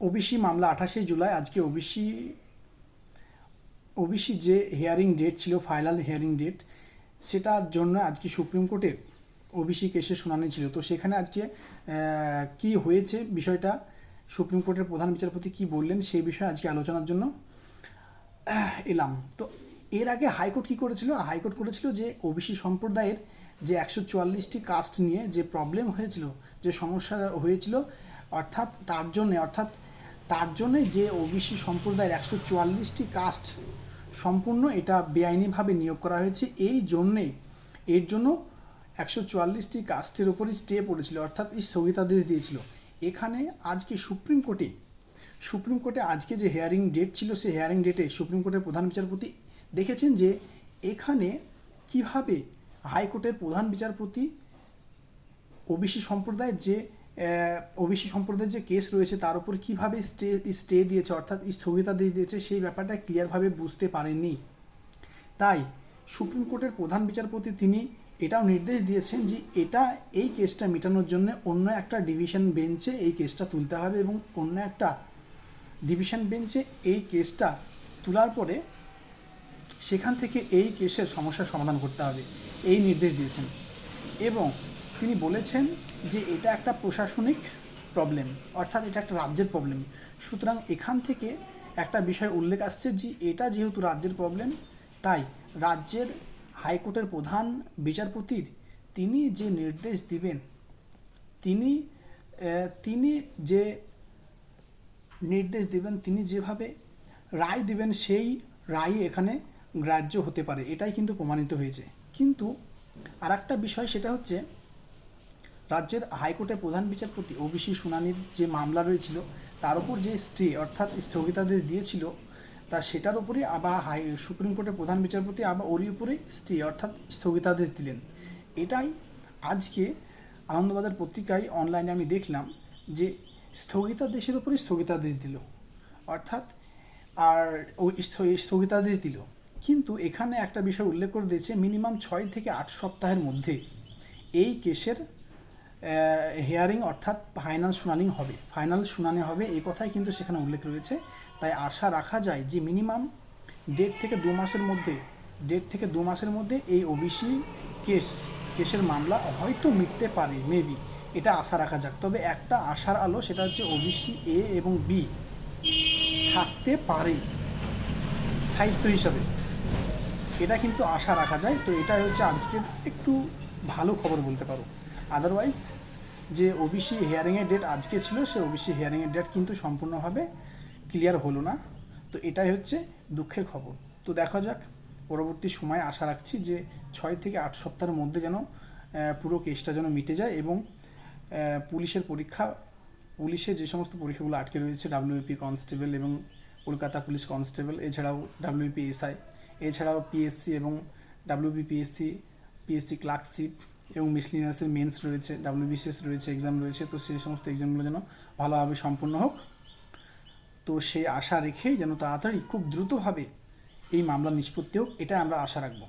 OBC মামলা 28শে জুলাই। আজকে OBC যে হিয়ারিং ডেট ছিল, ফাইনাল হিয়ারিং ডেট, সেটার জন্য আজকে সুপ্রিম কোর্টে ওবিসি কেসের শুনানি ছিল। তো সেখানে আজকে কি হয়েছে বিষয়টা, সুপ্রিম কোর্টের প্রধান বিচারপতি কি বললেন, সেই বিষয়ে আজকে আলোচনার জন্য এলাম। তো এর আগে হাইকোর্ট কী করেছিল? হাইকোর্ট করেছিল যে ওবিসি সম্প্রদায়ের যে 144টি কাস্ট নিয়ে যে প্রবলেম হয়েছিল, যে সমস্যা হয়েছিল, অর্থাৎ তার জন্যে যে ওবিসি সম্প্রদায়ের 144টি কাস্ট সম্পূর্ণ এটা বেআইনিভাবে নিয়োগ করা হয়েছে। এর জন্য 144টি কাস্টের ওপরই স্টে পড়েছিল, অর্থাৎ স্থগিতাদেশ দিয়েছিল। এখানে আজকে সুপ্রিম কোর্টে আজকে যে হিয়ারিং ডেট ছিল, সেই হিয়ারিং ডেটে সুপ্রিম কোর্টের প্রধান বিচারপতি দেখেছেন যে এখানে কিভাবে হাইকোর্টের প্রধান বিচারপতি ওবিসি সম্প্রদায়ের যে কেস রয়েছে তার উপর কীভাবে স্টে দিয়েছে, অর্থাৎ স্থগিতাদেশ দিয়েছে, সেই ব্যাপারটা ক্লিয়ারভাবে বুঝতে পারেননি। তাই সুপ্রিম কোর্টের প্রধান বিচারপতি তিনি এটাও নির্দেশ দিয়েছেন যে এই কেসটা মেটানোর জন্য অন্য একটা ডিভিশন বেঞ্চে এই কেসটা তুলতে হবে, এবং অন্য একটা ডিভিশন বেঞ্চে এই কেসটা তোলার পরে সেখান থেকে এই কেসের সমস্যার সমাধান করতে হবে, এই নির্দেশ দিয়েছেন। এবং তিনি বলেছেন যে এটা একটা প্রশাসনিক প্রবলেম, অর্থাৎ এটা একটা রাজ্যের প্রবলেম। সুতরাং এখান থেকে একটা বিষয় উল্লেখ আসছে যে এটা যেহেতু রাজ্যের প্রবলেম, তাই রাজ্যের হাইকোর্টের প্রধান বিচারপতির তিনি যে নির্দেশ দিবেন, তিনি যে নির্দেশ দিবেন, তিনি যেভাবে রায় দিবেন, সেই রায় এখানে গ্রাহ্য হতে পারে, এটাই কিন্তু প্রমাণিত হয়েছে। কিন্তু আর একটা বিষয়, সেটা হচ্ছে রাজ্যের হাইকোর্টের প্রধান বিচারপতি ওবিসি শুনানির যে মামলা রয়েছিল তার উপর যে স্টে অর্থাৎ স্থগিতাদেশ দিয়েছিল, সেটার উপরে আবার সুপ্রিম কোর্টের প্রধান বিচারপতি আবার ওরই উপরে স্টে অর্থাৎ স্থগিতাদেশ দিলেন। এটাই আজকে আনন্দবাজার পত্রিকায় অনলাইনে আমি দেখলাম যে স্থগিতাদেশের উপরে স্থগিতাদেশ দিল, অর্থাৎ আর ওই স্থগিতাদেশ দিল। কিন্তু এখানে একটা বিষয় উল্লেখ করে দিয়েছে, মিনিমাম 6 থেকে 8 সপ্তাহের মধ্যে এই কেসের হিয়ারিং অর্থাৎ ফাইনাল শুনানি হবে, এই কথাই কিন্তু সেখানে উল্লেখ রয়েছে। তাই আশা রাখা যায় যে মিনিমাম 1.5 থেকে 2 মাসের মধ্যে এই ওবিসি কেসের মামলা হয়তো মিটতে পারে, মেবি, এটা আশা রাখা যাক। তবে একটা আশার আলো, সেটা হচ্ছে ওবিসি এ এবং বি থাকতে পারে স্থায়িত্ব হিসাবে, এটা কিন্তু আশা রাখা যায়। তো এটাই হচ্ছে আজকের একটু ভালো খবর বলতে পারো। আদারওয়াইজ যে ওবিসি হিয়ারিংয়ের ডেট আজকে ছিল, সে ওবিসি হিয়ারিংয়ের ডেট কিন্তু সম্পূর্ণভাবে ক্লিয়ার হলো না। তো এটাই হচ্ছে দুঃখের খবর। তো দেখা যাক, পরবর্তী সময়ে আশা রাখছি যে 6 থেকে 8 সপ্তাহের মধ্যে যেন পুরো কেসটা যেন মিটে যায়, এবং পুলিশের যে সমস্ত পরীক্ষাগুলো আটকে রয়েছে, WBP কনস্টেবল এবং কলকাতা পুলিশ কনস্টেবল, এছাড়াও WBP SI, এছাড়াও PSC এবং PSC ক্লার্কশিপ এবং মিসলিনিয়াসের মেন্স রয়েছে, WBCS রয়েছে, এক্সাম রয়েছে। তো সেই সমস্ত এক্সামগুলো যেন ভালোভাবে সম্পন্ন হোক, তো সেই আশা রেখেই যেন তাড়াতাড়ি খুব দ্রুতভাবে এই মামলা নিষ্পত্তি হোক, এটা আমরা আশা রাখবো।